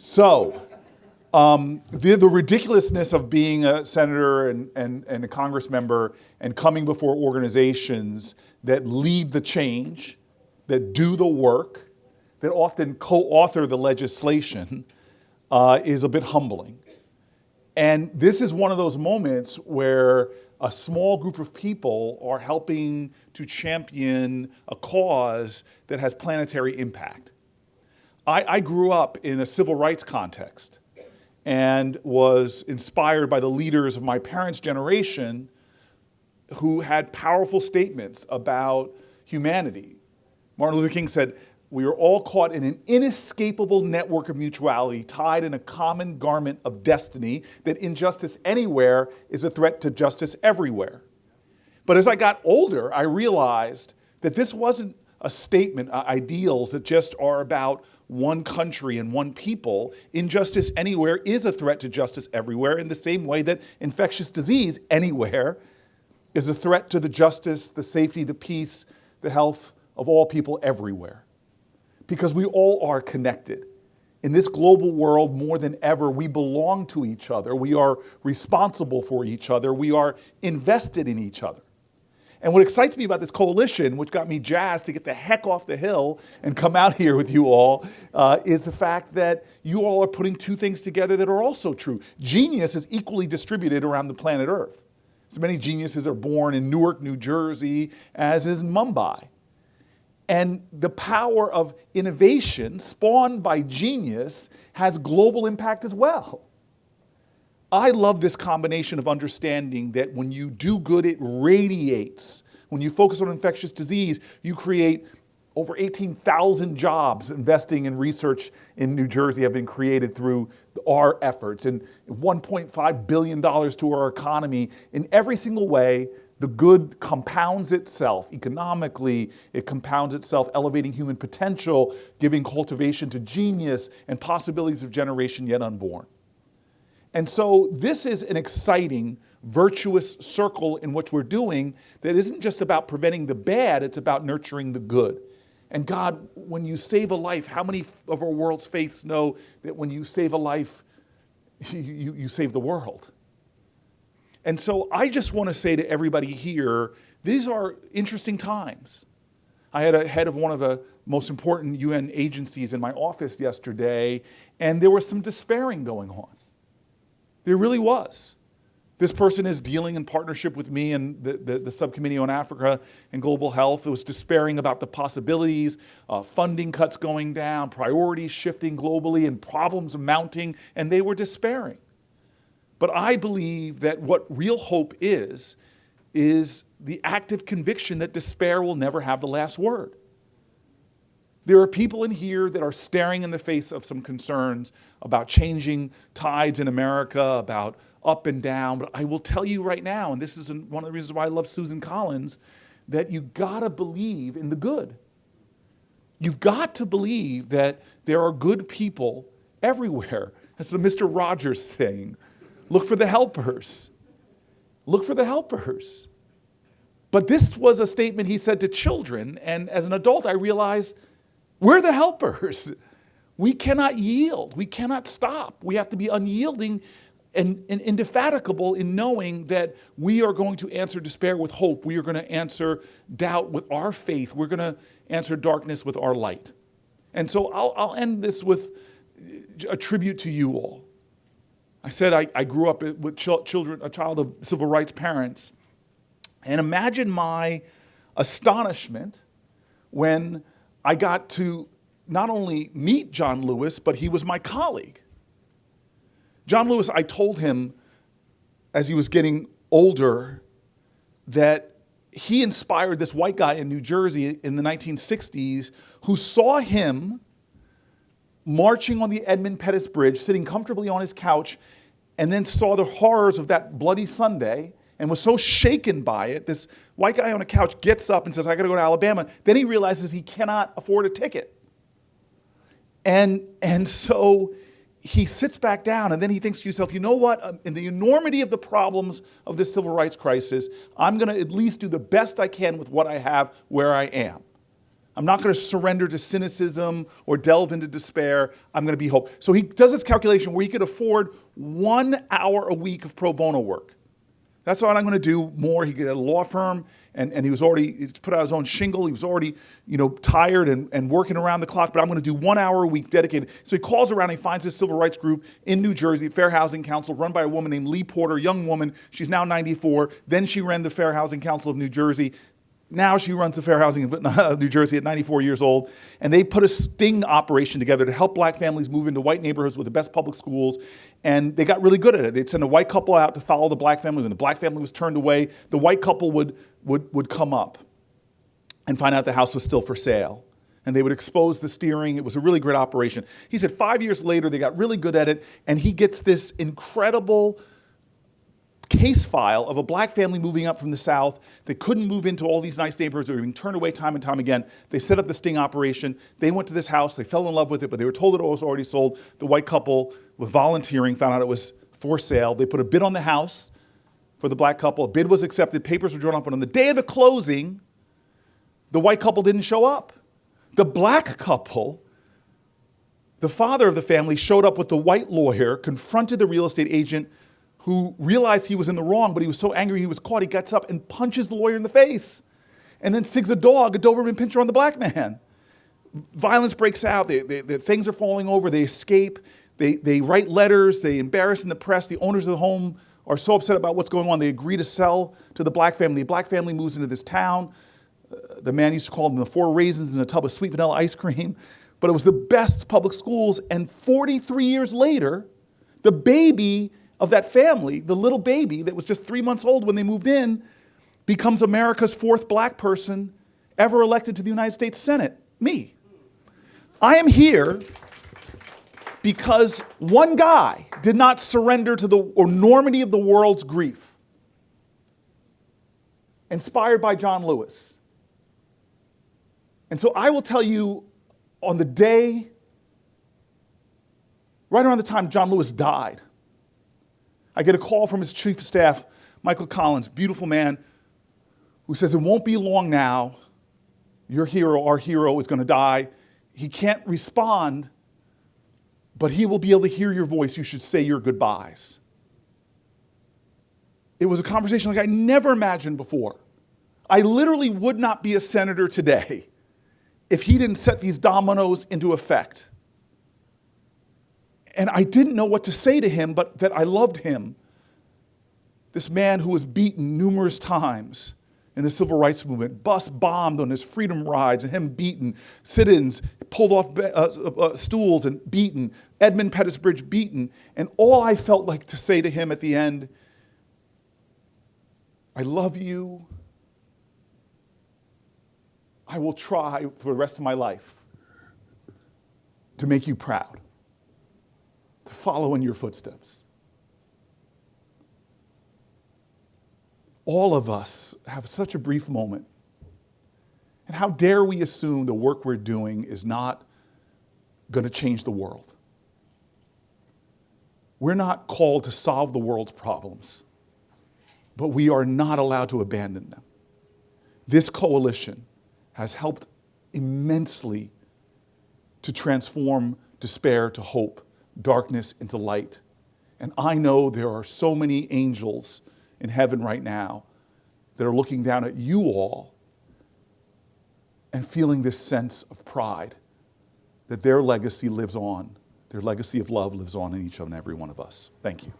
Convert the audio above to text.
So, the ridiculousness of being a senator and a Congress member and coming before organizations that lead the change, that do the work, that often co-author the legislation, is a bit humbling. And this is one of those moments where a small group of people are helping to champion a cause that has planetary impact. I grew up in a civil rights context and was inspired by the leaders of my parents' generation who had powerful statements about humanity. Martin Luther King said, "We are all caught in an inescapable network of mutuality, tied in a common garment of destiny, that injustice anywhere is a threat to justice everywhere." But as I got older, I realized that this wasn't a statement, ideals that just are about one country and one people. Injustice anywhere is a threat to justice everywhere, in the same way that infectious disease anywhere is a threat to the justice, the safety, the peace, the health of all people everywhere. Because we all are connected. In this global world, more than ever, we belong to each other. We are responsible for each other. We are invested in each other. And what excites me about this coalition, which got me jazzed to get the heck off the hill and come out here with you all, is the fact that you all are putting two things together that are also true. Genius is equally distributed around the planet Earth. So many geniuses are born in Newark, New Jersey, as is Mumbai. And the power of innovation spawned by genius has global impact as well. I love this combination of understanding that when you do good, it radiates. When you focus on infectious disease, you create over 18,000 jobs. Investing in research in New Jersey have been created through our efforts, and $1.5 billion to our economy. In every single way, the good compounds itself economically, it compounds itself elevating human potential, giving cultivation to genius and possibilities of generation yet unborn. And so this is an exciting, virtuous circle in which we're doing that isn't just about preventing the bad, it's about nurturing the good. And God, when you save a life, how many of our world's faiths know that when you save a life, you save the world? And so I just want to say to everybody here, these are interesting times. I had a head of one of the most important UN agencies in my office yesterday, and there was some despairing going on. There really was. This person is dealing in partnership with me and the Subcommittee on Africa and Global Health. It was despairing about the possibilities, funding cuts going down, priorities shifting globally, and problems mounting, and they were despairing. But I believe that what real hope is the active conviction that despair will never have the last word. There are people in here that are staring in the face of some concerns about changing tides in America, about up and down. But I will tell you right now, and this is one of the reasons why I love Susan Collins, that you gotta believe in the good. You've got to believe that there are good people everywhere. That's the Mr. Rogers saying. Look for the helpers. Look for the helpers. But this was a statement he said to children, and as an adult I realized we're the helpers. We cannot yield. We cannot stop. We have to be unyielding and indefatigable in knowing that we are going to answer despair with hope. We are going to answer doubt with our faith. We're going to answer darkness with our light. And so I'll end this with a tribute to you all. I said I grew up with children, a child of civil rights parents. And imagine my astonishment when I got to not only meet John Lewis, but he was my colleague. John Lewis, I told him as he was getting older that he inspired this white guy in New Jersey in the 1960s who saw him marching on the Edmund Pettus Bridge, sitting comfortably on his couch, and then saw the horrors of that bloody Sunday and was so shaken by it. This white guy on a couch gets up and says, I gotta go to Alabama. Then he realizes he cannot afford a ticket. And so he sits back down and then he thinks to himself, you know what? In the enormity of the problems of this civil rights crisis, I'm gonna at least do the best I can with what I have where I am. I'm not going to surrender to cynicism or delve into despair. I'm going to be hope. So he does this calculation where he could afford 1 hour a week of pro bono work. That's what I'm going to do more. He got a law firm, and he's put out his own shingle. He was already, tired and working around the clock, but I'm going to do 1 hour a week dedicated. So he calls around and he finds this civil rights group in New Jersey, Fair Housing Council, run by a woman named Lee Porter, young woman. She's now 94. Then she ran the Fair Housing Council of New Jersey. Now she runs the Fair Housing of New Jersey at 94 years old. And they put a sting operation together to help black families move into white neighborhoods with the best public schools. And they got really good at it. They'd send a white couple out to follow the black family. When the black family was turned away, the white couple would come up and find out the house was still for sale. And they would expose the steering. It was a really great operation. He said 5 years later, they got really good at it. And he gets this incredible case file of a black family moving up from the South. They couldn't move into all these nice neighborhoods. They were being turned away time and time again. They set up the sting operation. They went to this house. They fell in love with it, but they were told it was already sold. The white couple was volunteering, found out it was for sale. They put a bid on the house for the black couple. A bid was accepted. Papers were drawn up. And on the day of the closing, the white couple didn't show up. The black couple, the father of the family, showed up with the white lawyer, confronted the real estate agent, who realized he was in the wrong, but he was so angry he was caught, he gets up and punches the lawyer in the face, and then sigs a dog, a Doberman Pinscher, on the black man. Violence breaks out. Things are falling over. They escape. They write letters. They embarrass in the press. The owners of the home are so upset about what's going on. They agree to sell to the black family. The black family moves into this town. The man used to call them the 4 raisins in a tub of sweet vanilla ice cream, but it was the best public schools. And 43 years later, the baby of that family, the little baby that was just 3 months old when they moved in, becomes America's 4th black person ever elected to the United States Senate, me. I am here because one guy did not surrender to the enormity of the world's grief, inspired by John Lewis. And so I will tell you, on the day, right around the time John Lewis died, I get a call from his chief of staff, Michael Collins, beautiful man, who says, it won't be long now. Your hero, our hero, is going to die. He can't respond, but he will be able to hear your voice. You should say your goodbyes. It was a conversation like I never imagined before. I literally would not be a senator today if he didn't set these dominoes into effect. And I didn't know what to say to him, but that I loved him. This man who was beaten numerous times in the civil rights movement, bus bombed on his freedom rides and him beaten, sit-ins, pulled off stools and beaten, Edmund Pettus Bridge beaten. And all I felt like to say to him at the end, I love you. I will try for the rest of my life to make you proud, to follow in your footsteps. All of us have such a brief moment. And how dare we assume the work we're doing is not going to change the world? We're not called to solve the world's problems, but we are not allowed to abandon them. This coalition has helped immensely to transform despair to hope, darkness into light. And I know there are so many angels in heaven right now that are looking down at you all and feeling this sense of pride that their legacy lives on, their legacy of love lives on in each and every one of us. Thank you.